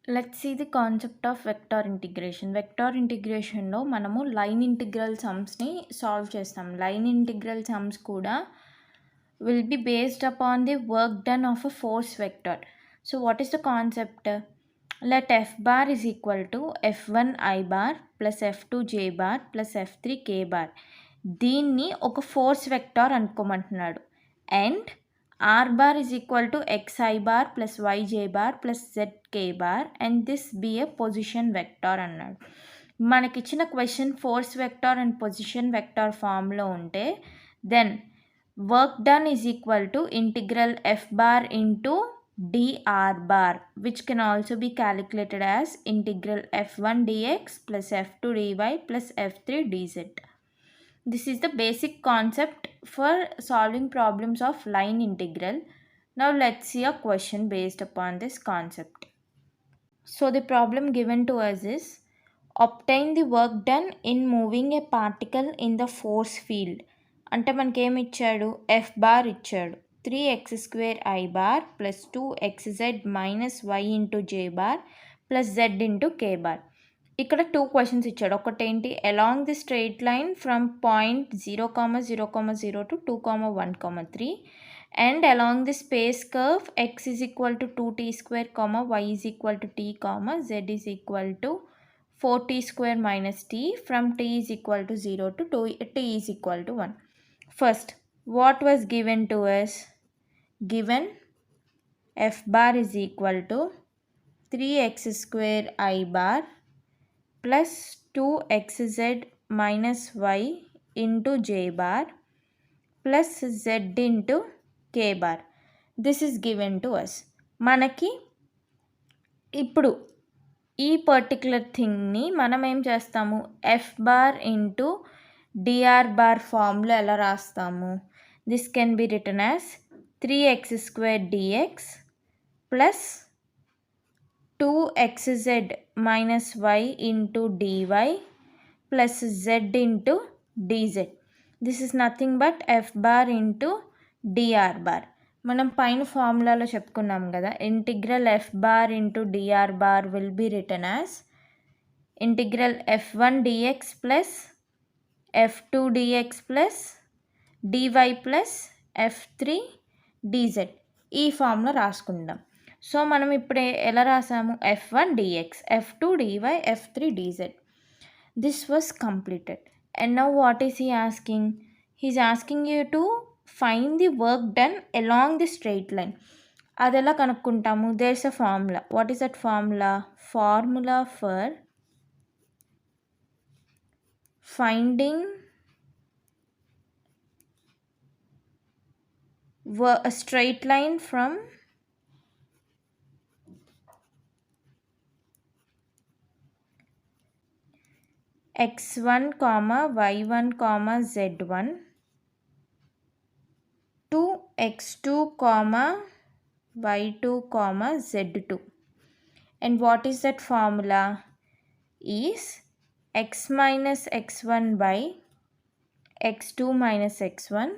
Let's see the concept of vector integration. Vector integration లో మనము line integral సమ్స్ని solve చేస్తాం. Line integral sums కూడా will be based upon the work done of a force vector. So what is the concept? Let f bar is equal to f1 I bar plus f2 j bar plus f3 k bar. దీన్ని ఒక force vector అనుకోమంటున్నాడు. And r bar is equal to xi bar plus yj bar plus zk bar and this be a position vector అన్నాడు. మనకిచ్చిన question force vector and position vector ఫామ్లో ఉంటే then work done is equal to integral f bar into dr bar, which can also be calculated as integral f1 dx plus f2 dy plus f3 dz. This is the basic concept for solving problems of line integral. Now let's see a question based upon this concept. So the problem given to us is obtain the work done in moving a particle in the force field. అంటే మనకి ఏమి ఇచ్చాడు, F bar ఇచ్చాడు, 3x² I bar plus 2xz minus y into J bar plus Z into K bar. ఇక్కడ 2 questions ఇచ్చాడు. ఒకటేంటి, along the straight line from point 0,0,0 to 2,1,3 and along the space curve x is equal to 2t square comma y is equal to t comma z is equal to 4t square minus t from t is equal to 0 to t is equal to 1. First, what was given to us? Given f bar is equal to 3x² I bar plus 2xz minus y into j bar plus z into k bar. This is given to us. మనకి ఇప్పుడు ఈ particular థింగ్ని మనం ఏం చేస్తాము, F bar into DR bar ఫామ్లో ఎలా రాస్తాము? This can be written as 3x² dx plus 2xz minus y into dy plus z into dz. This is nothing but f bar into dr bar. మనం పైన ఫార్ములాలో చెప్పుకున్నాం కదా, integral F bar into DR bar will be written as integral f1 dx plus f2 dx plus dy plus f3 dz. ఈ ఫామ్లో రాసుకుందాం. So మనం ఇప్పుడు ఎలా రాసాము, f1 dx, f2 dy, f3 dz. This was completed. And now what is he asking? He is asking you to find the work done along the straight line. అది ఎలా కనుక్కుంటాము? There is a formula. What is that formula? Formula for finding a straight line from x1 comma y1 comma z1 to x2 comma y2 comma z2. And what is that formula? Is x minus x1 by x2 minus x1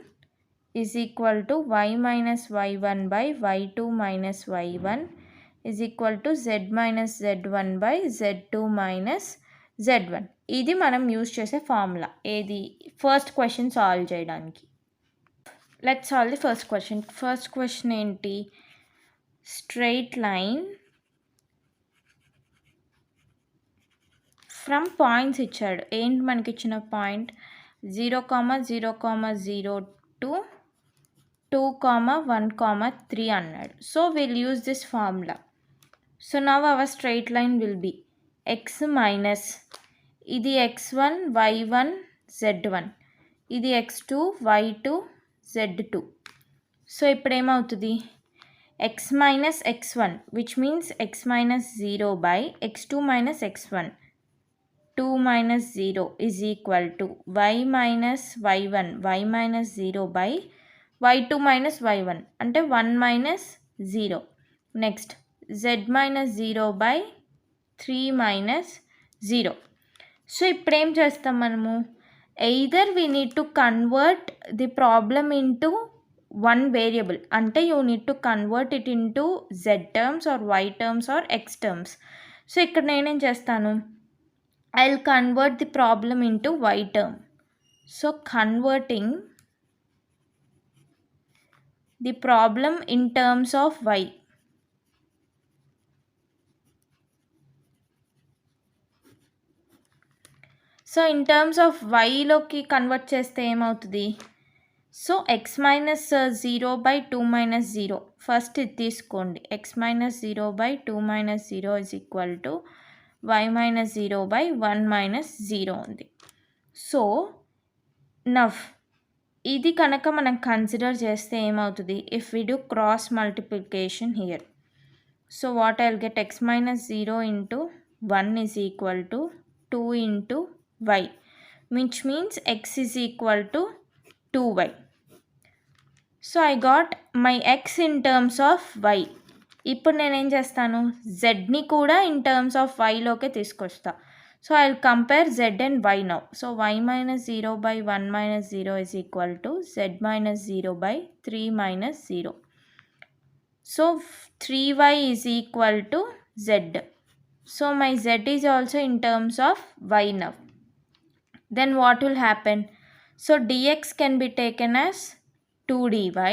is equal to y minus y1 by y2 minus y1 is equal to z minus z1 by z2 minus z1. ఇది మనం use చేసే formula. ఏది? First question solve చేయడానికి. Let's solve the first question. First question ఏంటి? Straight line from points ఇచ్చాడు. ఏంటి మనకి ఇచ్చిన పాయింట్? 0,0,0 టు 2,1,3 అన్నాడు. So will use this formula. So now our straight line will be x minus ఇది x1 y1 z1, ఇది x2 y2 z2. సో ఇప్పుడు ఏమవుతుంది? x minus x1 which means x minus 0 by x2 minus x1 2 minus 0 is equal to y minus y1 y minus 0 by y2 minus y1 అంటే 1 minus 0. Next z minus 0 by 3 minus 0. So ఇప్పుడు ఏం చేస్తాం మనము? Either we need to convert the problem into one variable. అంటే you need to convert it into z terms or y terms or x terms. So ఇక్కడ నేనేం చేస్తాను, I'll convert the problem into y term. So converting the problem in terms of y. So in terms of వైలోకి convert చేస్తే ఏమవుతుంది, so x minus 0/2 minus 0 first ఇది తీసుకోండి, x minus 0/2 minus 0 is equal to y minus 0/1 minus 0 ఉంది. So now ఇది కనుక మనం consider చేస్తే ఏమవుతుంది, if we do cross multiplication here, so what I will get x minus 0 into 1 is equal to 2 into y, which means x is equal to 2y. So I got my x in terms of y. ఇప్పుడు నేను ఏం చేస్తాను, zని కూడా in terms of y లోకే తీసుకొస్తా. So I will compare z and y now. So y minus 0/1 minus 0 is equal to z minus 0/3 minus 0. So 3y is equal to z. So my z is also in terms of y now. Then what will happen, so dx can be taken as 2 dy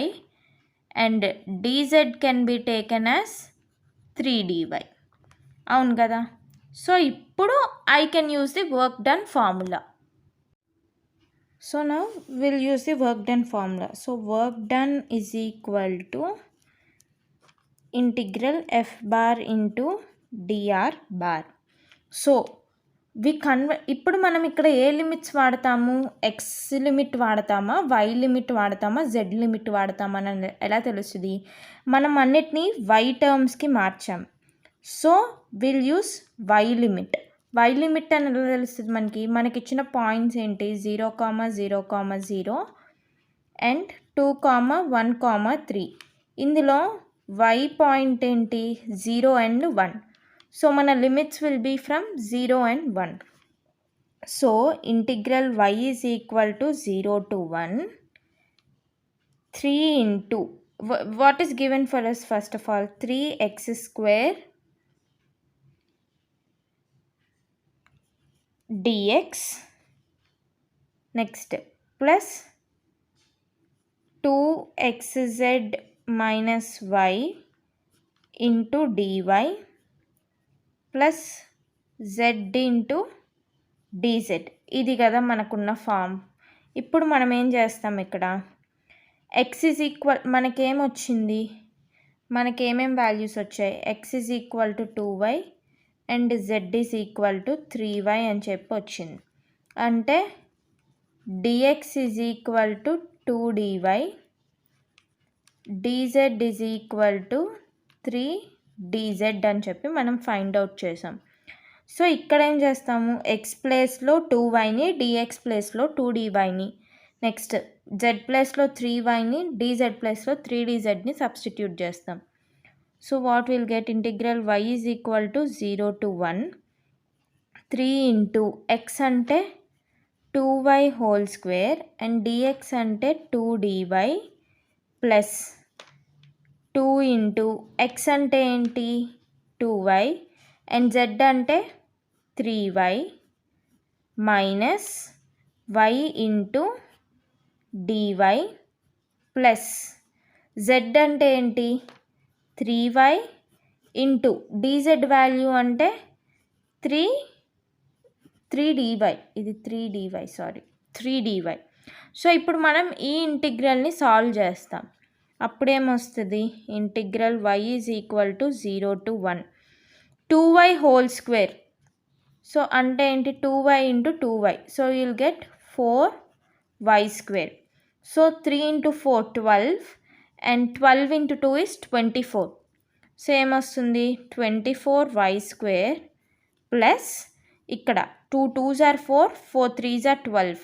and dz can be taken as 3 dy. అవును కదా. So ఇప్పుడు I can use the work done formula. So now we'll use the work done formula. So work done is equal to integral f bar into dr bar. So ఇప్పుడు మనం ఇక్కడ ఏ limits వాడతాము, x limit వాడతామా, y limit వాడతామా, z limit వాడతామా అని ఎలా తెలుస్తుంది, మనం అన్నిటినీ వై టర్మ్స్కి మార్చాం. So will use y limit. Y limit అని ఎలా తెలుస్తుంది, మనకి ఇచ్చిన పాయింట్స్ ఏంటి, 0,0,0 అండ్ 2,1,3. ఇందులో వై పాయింట్ ఏంటి, 0 and 1. So మన limits will be from 0 and 1. So integral y is equal to 0 to 1 3 into what is given for us, first of all 3x square dx, next plus 2xz minus y into dy plus z into dz. ఇది కదా మనకున్న form. ఇప్పుడు మనం ఏం చేస్తాం, ఇక్కడ x is equal, మనకేమొచ్చింది, మనకేమేం values వచ్చాయి, x is equal to 2y and z is equal to 3y అని చెప్పి వచ్చింది. అంటే dx is equal to 2 dy, dz is equal to 3 dz అని చెప్పి మనం ఫైండ్ అవుట్ చేసాం. సో ఇక్కడ ఏం చేస్తాము, ఎక్స్ ప్లేస్లో 2yని, dx ప్లేస్లో 2dyని, నెక్స్ట్ z ప్లేస్లో 3yని, dz ప్లేస్లో 3dzని సబ్స్టిట్యూట్ చేస్తాం. So what will get, integral y is equal to 0 to 1 3 into x అంటే 2y whole square and dx అంటే 2dy ప్లస్ 2 ఇంటూ x అంటే ఏంటి 2y అండ్ z అంటే 3y minus y into dy plus z అంటే ఏంటి 3y into dz value అంటే 3dy, ఇది 3dy. So ఇప్పుడు మనం ఈ ఇంటిగ్రల్ని సాల్వ్ చేస్తాం. అప్పుడేమొస్తుంది, integral y is equal to 0 to 1 2y whole square. So అంటే ఏంటి 2y into 2y. So you'll get 4y square. So 3 into 4 12 and 12 into 2 is 24. So ఏమొస్తుంది 24y స్క్వేర్ ప్లస్ ఇక్కడ 2 2s are 4 4 3s are 12.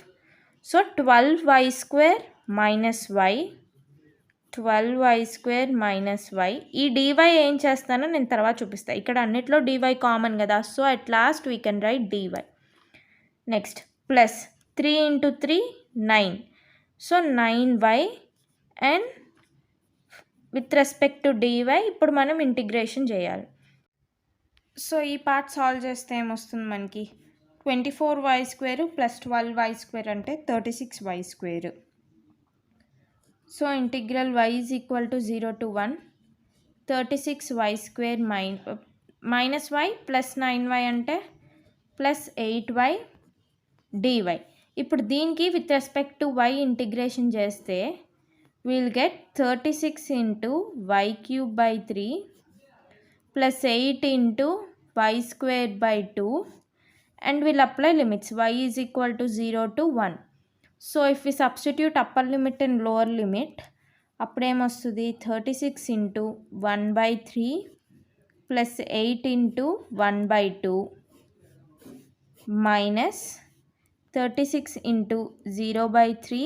So 12y square minus y 12y square minus y. ఈ dy ఏం చేస్తానో నేను తర్వాత చూపిస్తాను. ఇక్కడ అన్నిట్లో dy కామన్ కదా, so at last we can write dy. Next plus 3 into 3 9. So 9y and with respect to DY ఇప్పుడు మనం ఇంటిగ్రేషన్ చేయాలి. సో ఈ పార్ట్ సాల్వ్ చేస్తే ఏమొస్తుంది మనకి 24y² ప్లస్ 12y² అంటే 36y². So integral y is equal to 0 to 1 36y² minus y plus 9y అంటే plus 8y dy. ఇప్పుడు దీనికి with respect to y integration చేస్తే will get 36 into y³/3 plus 8 into y²/2 and we'll apply limits y is equal to 0 to 1. So if we substitute upper limit and lower limit, అప్పుడేమొస్తుంది 36 into 1/3 plus 8 into 1/2 minus 36 into 0/3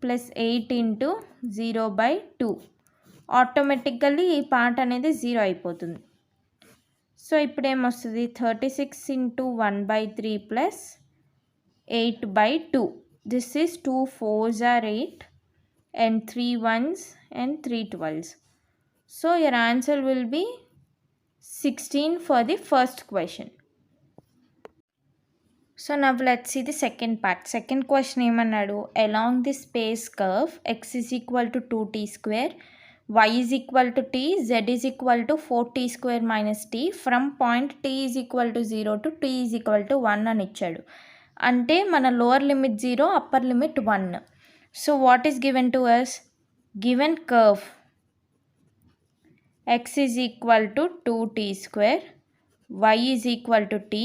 plus 8 into 0/2. Automatically ఈ part అనేది 0 అయిపోతుంది. So ఇప్పుడు ఏమొస్తుంది 36 into 1/3 plus 8/2. This is 2 4s are 8 and 3 1s and 3 12s. So your answer will be 16 for the first question. So now let's see the second part. Second question ఏమన్నాడు, along the space curve x is equal to 2t², y is equal to t, z is equal to 4t² minus t from point t is equal to 0 to t is equal to 1 అని ఇచ్చాడు. అంటే మన lower limit 0, upper limit 1. So what is given to us? Given curve x is equal to 2t², y is equal to t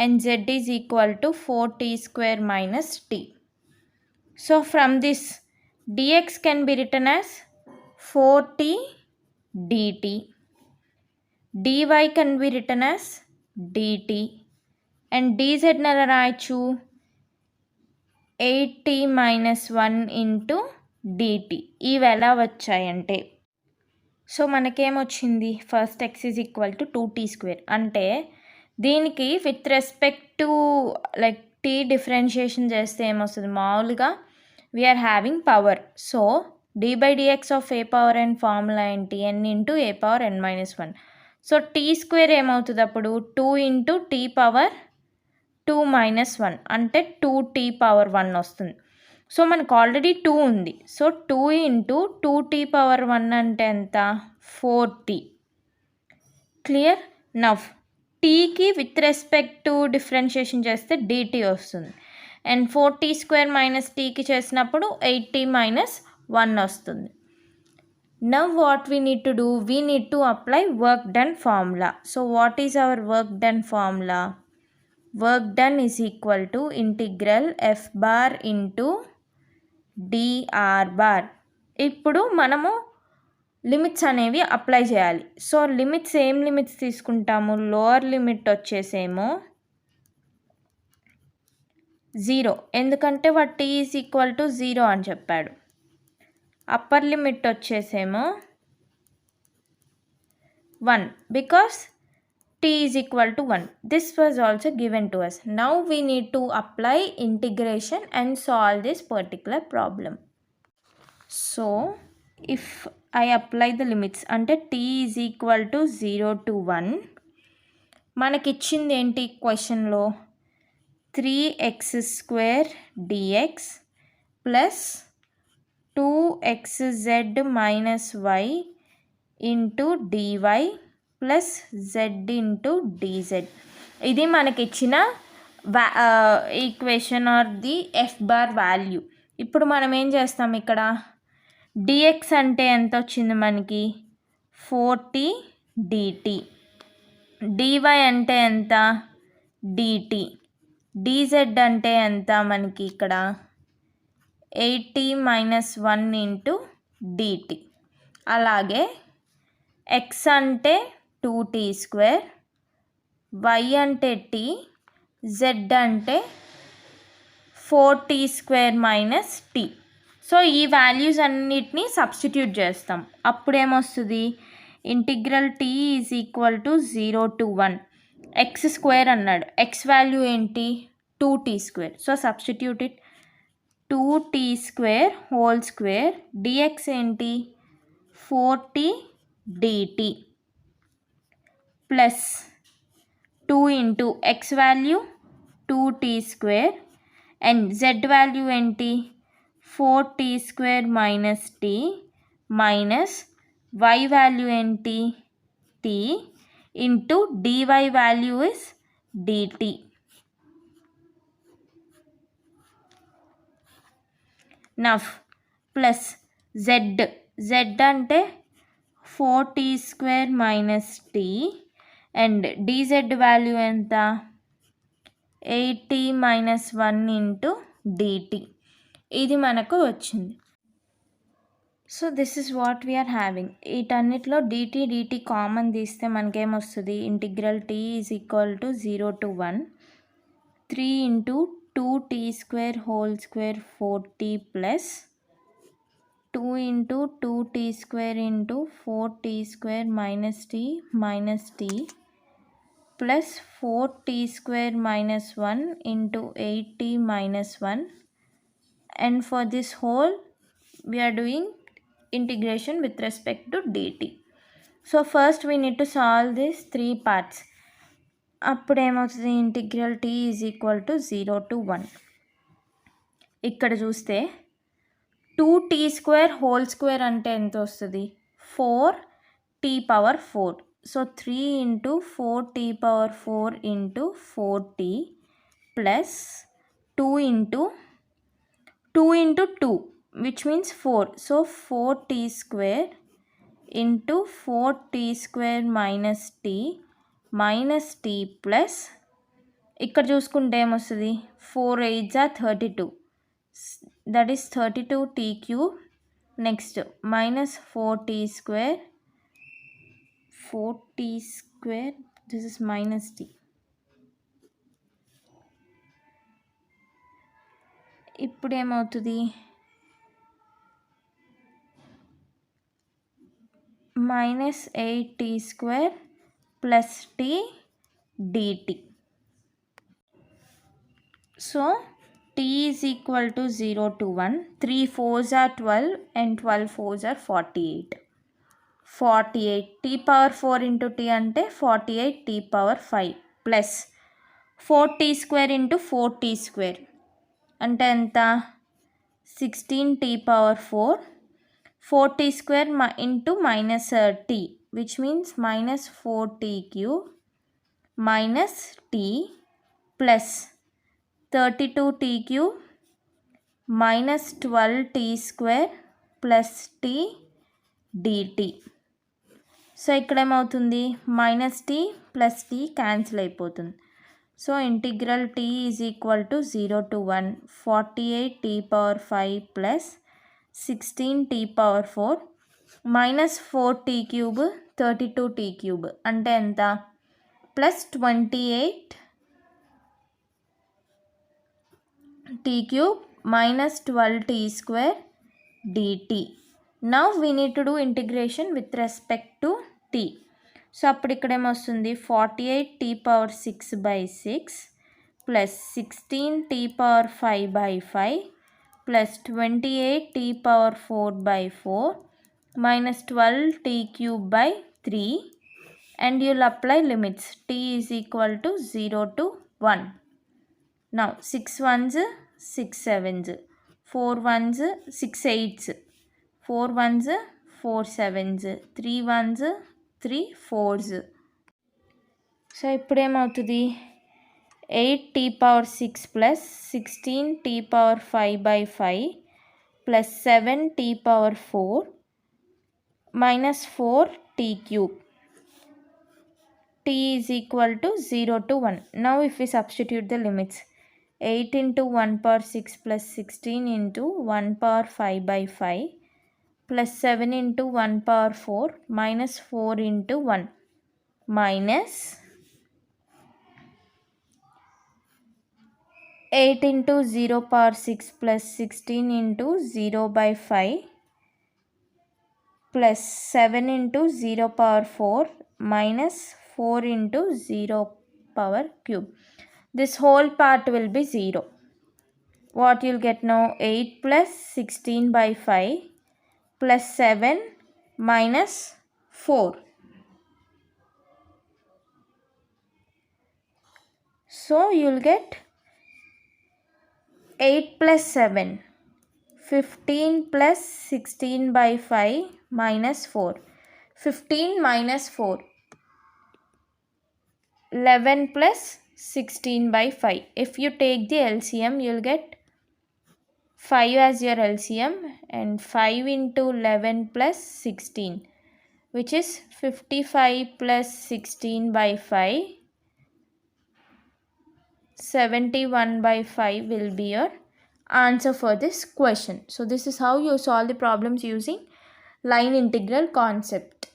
and z is equal to 4t² minus t. So from this dx can be written as 4t dt, dy can be written as dt and dz ఎలా రాయొచ్చు 8t minus 1 into dt. ఇవి ఎలా వచ్చాయంటే, so మనకేమొచ్చింది first x is equal to 2t² అంటే దీనికి with respect to like t differentiation చేస్తే ఏమొస్తుంది, మామూలుగా we are having power. So d/dx of a power n formula ఏంటి, n into a power n minus 1. సో t² ఏమవుతుంది అప్పుడు 2 ఇంటూ t పవర్ 2 minus 1 అంటే 2t పవర్ 1 వస్తుంది. సో మనకు ఆల్రెడీ 2 ఉంది. సో 2 ఇంటూ 2t పవర్ 1 అంటే ఎంత 4t. క్లియర్? నవ్ టీకి విత్ రెస్పెక్ట్ టు డిఫరెన్షియేషన్ చేస్తే dt వస్తుంది అండ్ 4t² మైనస్ టీకి చేసినప్పుడు 8t minus 1 వస్తుంది. Now what we need to do, we need to apply work done formula. So what is our work done formula? Work done is equal to integral f bar into dr bar. ఇప్పుడు మనము limits అనేవి apply చేయాలి. So limits ఏం limits తీసుకుంటాము, lower limit వచ్చేసేమో 0, ఎందుకంటే వాడు t is equal to 0 అని చెప్పాడు. అప్పర్ లిమిట్ వచ్చేసేమో 1 because t is equal to 1. This was also given to us. Now we need to apply integration and solve this particular problem. So if I apply the limits అంటే t is equal to 0 to 1, మనకి ఇచ్చింది ఏంటి క్వశ్చన్లో 3x² dx plus 2xz minus y into dy plus z into dz. ఇది మనకి ఇచ్చిన equation or the F bar value. ఇప్పుడు మనం ఏం చేస్తాం, ఇక్కడ dx అంటే ఎంత వచ్చింది మనకి 4t dt, dy అంటే ఎంత dt, dz అంటే ఎంత మనకి ఇక్కడ 8t minus 1 ఇంటూ dt. అలాగే x అంటే 2t², y అంటే t, z అంటే 4t² మైనస్ t. సో ఈ వాల్యూస్ అన్నిటినీ సబ్స్టిట్యూట్ చేస్తాం. అప్పుడేమొస్తుంది integral t is equal to 0 to 1. x² అన్నాడు, x వాల్యూ ఏంటి 2t². So substitute it 2t² whole square, dx ఏంటి 4t dt plus 2 into x value 2t square and z value ఏంటి 4t square minus t minus y value ఏంటి t into dy value is dt. Now plus z అంటే 4t square minus t and dz value ఎంత 8t minus 1 into dt. ఇది మనకు వచ్చింది. So this is what we are having. వీటన్నిటిలో dt common తీస్తే మనకేమొస్తుంది integral t is equal to 0 to 1 3 into 2t square whole square 4t plus 2 into 2t square into 4t square minus t plus 4t square minus 1 into 8t minus 1, and for this whole we are doing integration with respect to dt. So first we need to solve these three parts. అప్పుడు ఏమవుతుంది integral t is equal to 0 to 1. ఇక్కడ చూస్తే 2t square whole square అంటే ఎంత వస్తుంది 4t power 4. So 3 into 4t power 4 into 4t plus 2 into 2 which means 4. So 4t square into 4t square minus t plus ఇక్కడ చూసుకుంటే ఏమొస్తుంది 4 8s are 32, that is 32t cube. Next minus 4t square this is minus t. ఇప్పుడు ఏమవుతుంది minus 8t square plus t dt. So t is equal to 0 to 1. 3 4s are 12 and 12 4s are 48. 48 t power 4 into t అంటే 48 t power 5 plus 4t square into 4t square అంటే ఎంత 16t power 4. 4t square into minus t which means minus 4t cube minus t plus 32t cube minus 12t square plus t dt. సో ఇక్కడ ఏమవుతుంది minus t plus t cancel అయిపోతుంది. So integral t is equal to 0 to 1 48t power 5 plus 16t power 4 minus 4t cube 32t cube అంటే ఎంత plus 28t cube minus 12t square dt. Now we need to do integration with respect to t. So అప్పుడు ఇక్కడ ఏమొస్తుంది 48t power 6 by 6 plus 16t power 5 by 5 plus 28t power 4 by 4 minus 12t cube by 3, and you'll apply limits. T is equal to 0 to 1. Now 6 1s 6 7s 4 1s 6 8s 4 1s 4 7s 3 1s 3 4s. So ఇప్పుడు ఏమవుతుంది 8t power 6 plus 16t power 5 by 5 plus 7t power 4 minus 4t cube. T is equal to 0 to 1. Now if we substitute the limits, 8 into 1 power 6 plus 16 into 1 power 5 by 5 plus 7 into 1 power 4 minus 4 into 1 minus 8 into 0 power 6 plus 16 into 0 by 5 plus 7 into 0 power 4 minus 4 into 0 power cube. This whole part will be 0. What you'll get now 8 plus 16 by 5 plus 7 minus 4. So you'll get 8 plus 7. 15 plus 16 by 5 minus 4. 15 minus 4. 11 plus 16 by 5. If you take the LCM, you'll get 5 as your LCM, and 5 into 11 plus 16, which is 55 plus 16 by 5. 71 by 5 will be your answer for this question. So this is how you solve the problems using line integral concept.